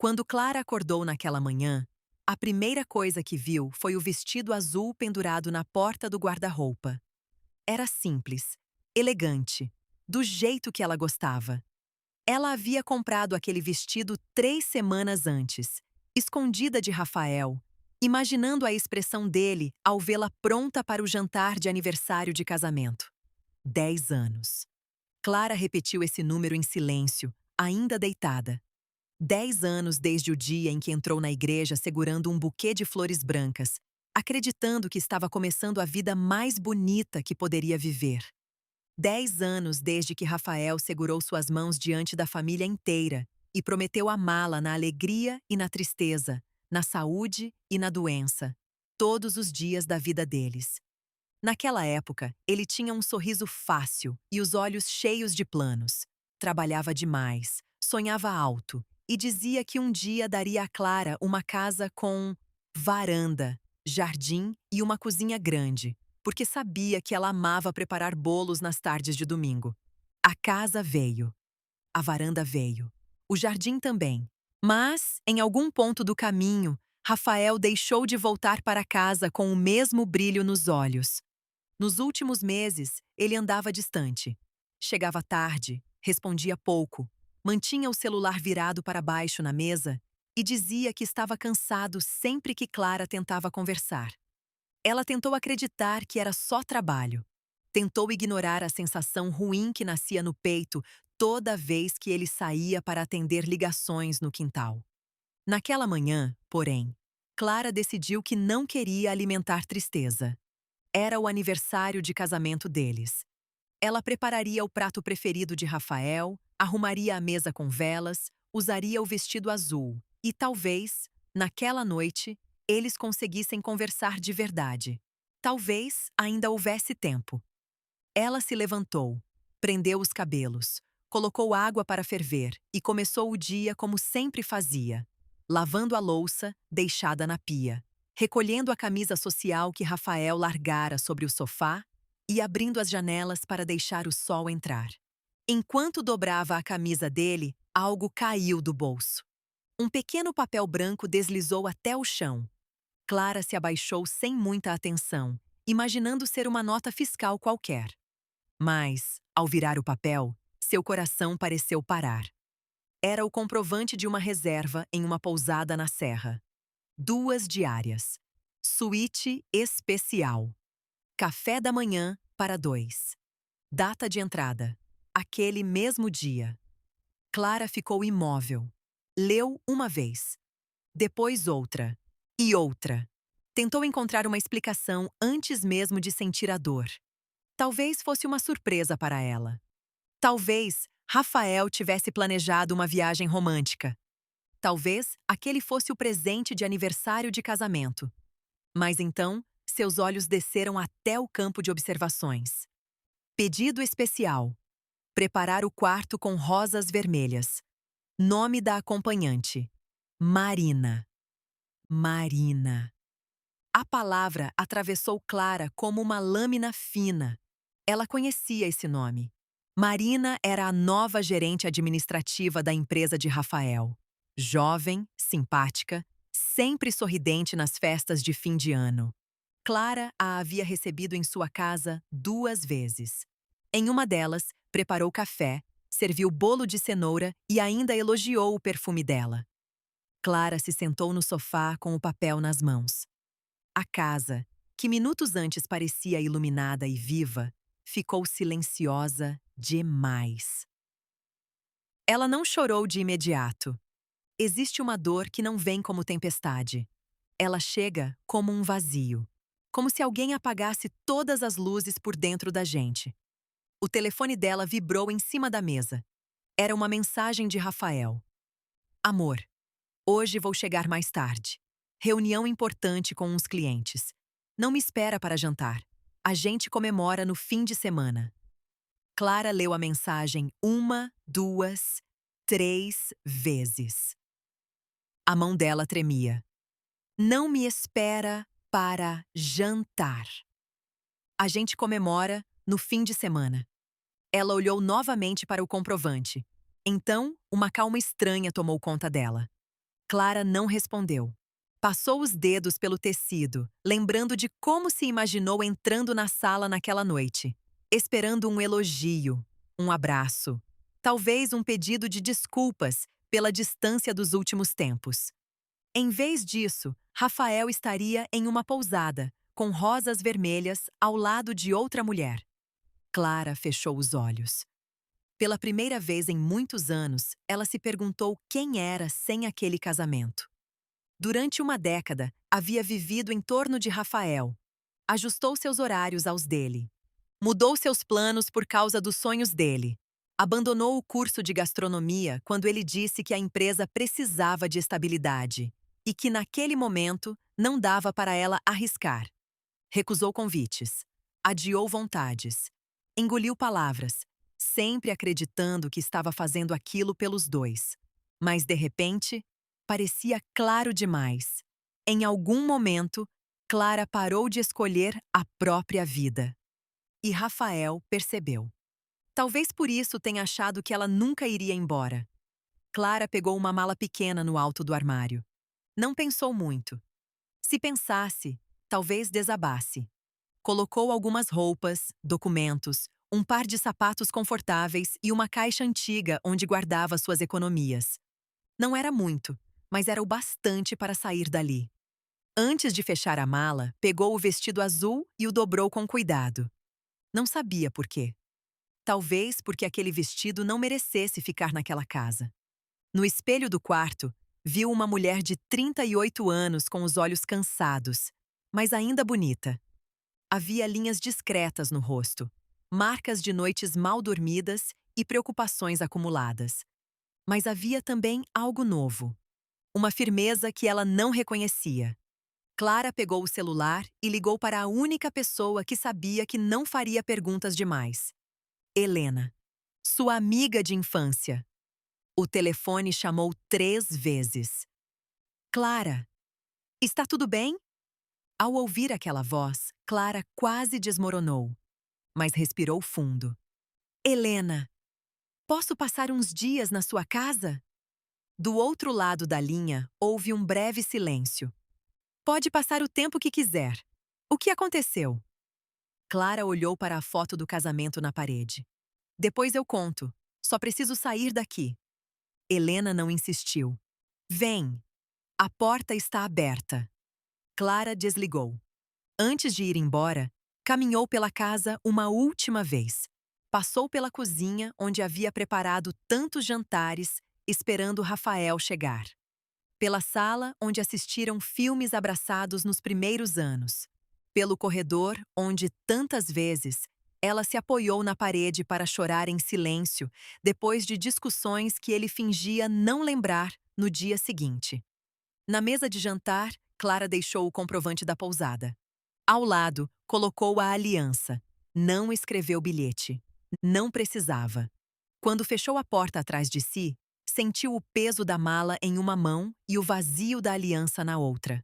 Quando Clara acordou naquela manhã, a primeira coisa que viu foi o vestido azul pendurado na porta do guarda-roupa. Era simples, elegante, do jeito que ela gostava. Ela havia comprado aquele vestido 3 semanas antes, escondida de Rafael, imaginando a expressão dele ao vê-la pronta para o jantar de aniversário de casamento. 10 anos. Clara repetiu esse número em silêncio, ainda deitada. 10 anos desde o dia em que entrou na igreja segurando um buquê de flores brancas, acreditando que estava começando a vida mais bonita que poderia viver. 10 anos desde que Rafael segurou suas mãos diante da família inteira e prometeu amá-la na alegria e na tristeza, na saúde e na doença, todos os dias da vida deles. Naquela época, ele tinha um sorriso fácil e os olhos cheios de planos. Trabalhava demais, sonhava alto e dizia que um dia daria a Clara uma casa com varanda, jardim e uma cozinha grande, porque sabia que ela amava preparar bolos nas tardes de domingo. A casa veio, a varanda veio, o jardim também. Mas, em algum ponto do caminho, Rafael deixou de voltar para casa com o mesmo brilho nos olhos. Nos últimos meses, ele andava distante. Chegava tarde, respondia pouco, mantinha o celular virado para baixo na mesa e dizia que estava cansado sempre que Clara tentava conversar. Ela tentou acreditar que era só trabalho. Tentou ignorar a sensação ruim que nascia no peito toda vez que ele saía para atender ligações no quintal. Naquela manhã, porém, Clara decidiu que não queria alimentar tristeza. Era o aniversário de casamento deles. Ela prepararia o prato preferido de Rafael, arrumaria a mesa com velas, usaria o vestido azul e talvez, naquela noite, eles conseguissem conversar de verdade. Talvez ainda houvesse tempo. Ela se levantou, prendeu os cabelos, colocou água para ferver e começou o dia como sempre fazia, lavando a louça deixada na pia, recolhendo a camisa social que Rafael largara sobre o sofá e abrindo as janelas para deixar o sol entrar. Enquanto dobrava a camisa dele, algo caiu do bolso. Um pequeno papel branco deslizou até o chão. Clara se abaixou sem muita atenção, imaginando ser uma nota fiscal qualquer. Mas, ao virar o papel, seu coração pareceu parar. Era o comprovante de uma reserva em uma pousada na serra. 2 diárias. Suíte especial. Café da manhã para 2. Data de entrada. Aquele mesmo dia. Clara ficou imóvel. Leu uma vez. Depois outra. E outra. Tentou encontrar uma explicação antes mesmo de sentir a dor. Talvez fosse uma surpresa para ela. Talvez Rafael tivesse planejado uma viagem romântica. Talvez aquele fosse o presente de aniversário de casamento. Mas então, seus olhos desceram até o campo de observações. Pedido especial. Preparar o quarto com rosas vermelhas. Nome da acompanhante. Marina. Marina. A palavra atravessou Clara como uma lâmina fina. Ela conhecia esse nome. Marina era a nova gerente administrativa da empresa de Rafael. Jovem, simpática, sempre sorridente nas festas de fim de ano. Clara a havia recebido em sua casa 2 vezes. Em uma delas, preparou café, serviu bolo de cenoura e ainda elogiou o perfume dela. Clara se sentou no sofá com o papel nas mãos. A casa, que minutos antes parecia iluminada e viva, ficou silenciosa demais. Ela não chorou de imediato. Existe uma dor que não vem como tempestade. Ela chega como um vazio, como se alguém apagasse todas as luzes por dentro da gente. O telefone dela vibrou em cima da mesa. Era uma mensagem de Rafael. Amor, hoje vou chegar mais tarde. Reunião importante com uns clientes. Não me espera para jantar. A gente comemora no fim de semana. Clara leu a mensagem 1, 2, 3 vezes. A mão dela tremia. Não me espera para jantar. A gente comemora no fim de semana. Ela olhou novamente para o comprovante. Então, uma calma estranha tomou conta dela. Clara não respondeu. Passou os dedos pelo tecido, lembrando de como se imaginou entrando na sala naquela noite, esperando um elogio, um abraço, talvez um pedido de desculpas pela distância dos últimos tempos. Em vez disso, Rafael estaria em uma pousada, com rosas vermelhas ao lado de outra mulher. Clara fechou os olhos. Pela primeira vez em muitos anos, ela se perguntou quem era sem aquele casamento. Durante uma década, havia vivido em torno de Rafael. Ajustou seus horários aos dele. Mudou seus planos por causa dos sonhos dele. Abandonou o curso de gastronomia quando ele disse que a empresa precisava de estabilidade e que, naquele momento, não dava para ela arriscar. Recusou convites. Adiou vontades. Engoliu palavras, sempre acreditando que estava fazendo aquilo pelos dois. Mas, de repente, parecia claro demais. Em algum momento, Clara parou de escolher a própria vida. E Rafael percebeu. Talvez por isso tenha achado que ela nunca iria embora. Clara pegou uma mala pequena no alto do armário. Não pensou muito. Se pensasse, talvez desabasse. Colocou algumas roupas, documentos, um par de sapatos confortáveis e uma caixa antiga onde guardava suas economias. Não era muito, mas era o bastante para sair dali. Antes de fechar a mala, pegou o vestido azul e o dobrou com cuidado. Não sabia por quê. Talvez porque aquele vestido não merecesse ficar naquela casa. No espelho do quarto, viu uma mulher de 38 anos com os olhos cansados, mas ainda bonita. Havia linhas discretas no rosto, marcas de noites mal dormidas e preocupações acumuladas. Mas havia também algo novo. Uma firmeza que ela não reconhecia. Clara pegou o celular e ligou para a única pessoa que sabia que não faria perguntas demais. Helena, sua amiga de infância. O telefone chamou 3 vezes. Clara, está tudo bem? Ao ouvir aquela voz, Clara quase desmoronou, mas respirou fundo. Helena, posso passar uns dias na sua casa? Do outro lado da linha, houve um breve silêncio. Pode passar o tempo que quiser. O que aconteceu? Clara olhou para a foto do casamento na parede. Depois eu conto. Só preciso sair daqui. Helena não insistiu. Vem. A porta está aberta. Clara desligou. Antes de ir embora, caminhou pela casa uma última vez. Passou pela cozinha, onde havia preparado tantos jantares, esperando Rafael chegar. Pela sala, onde assistiram filmes abraçados nos primeiros anos. Pelo corredor, onde, tantas vezes, ela se apoiou na parede para chorar em silêncio, depois de discussões que ele fingia não lembrar no dia seguinte. Na mesa de jantar, Clara deixou o comprovante da pousada. Ao lado, colocou a aliança. Não escreveu bilhete. Não precisava. Quando fechou a porta atrás de si, sentiu o peso da mala em uma mão e o vazio da aliança na outra.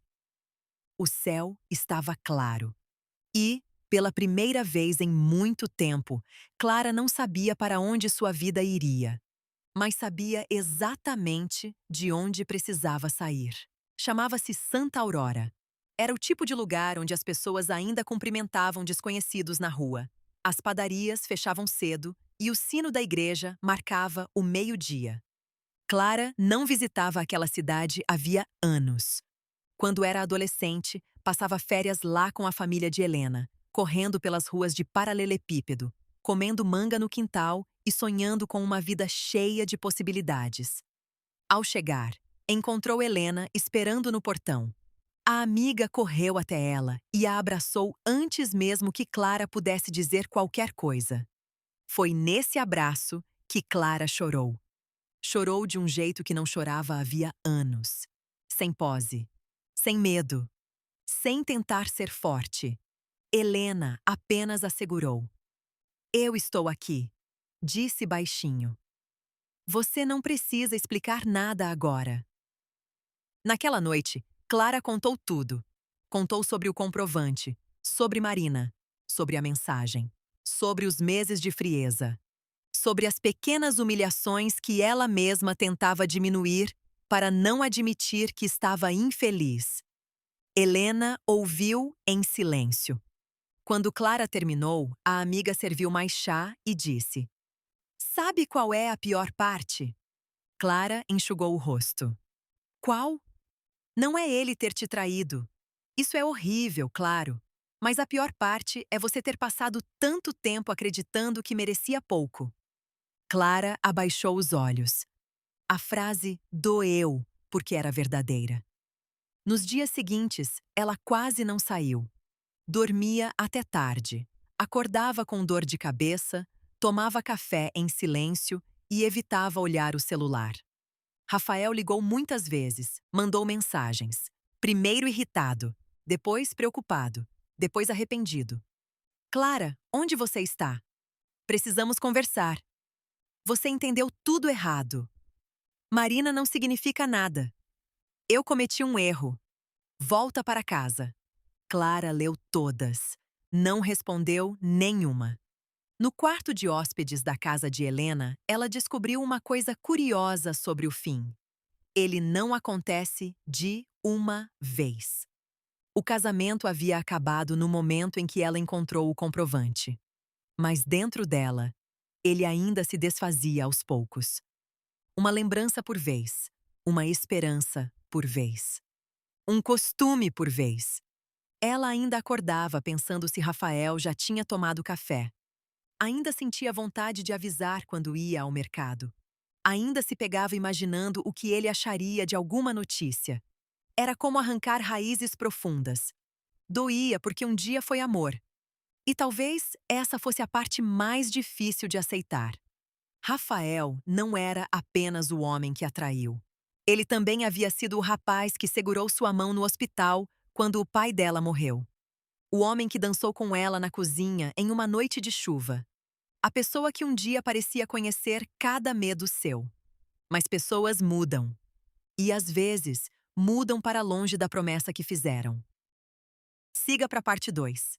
O céu estava claro. E, pela primeira vez em muito tempo, Clara não sabia para onde sua vida iria, mas sabia exatamente de onde precisava sair. Chamava-se Santa Aurora. Era o tipo de lugar onde as pessoas ainda cumprimentavam desconhecidos na rua. As padarias fechavam cedo e o sino da igreja marcava o meio-dia. Clara não visitava aquela cidade havia anos. Quando era adolescente, passava férias lá com a família de Helena, correndo pelas ruas de paralelepípedo, comendo manga no quintal e sonhando com uma vida cheia de possibilidades. Ao chegar, encontrou Helena esperando no portão. A amiga correu até ela e a abraçou antes mesmo que Clara pudesse dizer qualquer coisa. Foi nesse abraço que Clara chorou. Chorou de um jeito que não chorava havia anos. Sem pose, sem medo, sem tentar ser forte. Helena apenas assegurou. Eu estou aqui, disse baixinho. Você não precisa explicar nada agora. Naquela noite, Clara contou tudo. Contou sobre o comprovante, sobre Marina, sobre a mensagem, sobre os meses de frieza, sobre as pequenas humilhações que ela mesma tentava diminuir para não admitir que estava infeliz. Helena ouviu em silêncio. Quando Clara terminou, a amiga serviu mais chá e disse: Sabe qual é a pior parte? Clara enxugou o rosto. Qual? Não é ele ter te traído. Isso é horrível, claro. Mas a pior parte é você ter passado tanto tempo acreditando que merecia pouco. Clara abaixou os olhos. A frase doeu, porque era verdadeira. Nos dias seguintes, ela quase não saiu. Dormia até tarde. Acordava com dor de cabeça, tomava café em silêncio e evitava olhar o celular. Rafael ligou muitas vezes, mandou mensagens. Primeiro irritado, depois preocupado, depois arrependido. Clara, onde você está? Precisamos conversar. Você entendeu tudo errado. Marina não significa nada. Eu cometi um erro. Volta para casa. Clara leu todas. Não respondeu nenhuma. No quarto de hóspedes da casa de Helena, ela descobriu uma coisa curiosa sobre o fim. Ele não acontece de uma vez. O casamento havia acabado no momento em que ela encontrou o comprovante. Mas dentro dela, ele ainda se desfazia aos poucos. Uma lembrança por vez, uma esperança por vez, um costume por vez. Ela ainda acordava pensando se Rafael já tinha tomado café. Ainda sentia vontade de avisar quando ia ao mercado. Ainda se pegava imaginando o que ele acharia de alguma notícia. Era como arrancar raízes profundas. Doía porque um dia foi amor. E talvez essa fosse a parte mais difícil de aceitar. Rafael não era apenas o homem que a traiu. Ele também havia sido o rapaz que segurou sua mão no hospital quando o pai dela morreu. O homem que dançou com ela na cozinha em uma noite de chuva. A pessoa que um dia parecia conhecer cada medo seu. Mas pessoas mudam. E, às vezes, mudam para longe da promessa que fizeram. Siga para a parte 2.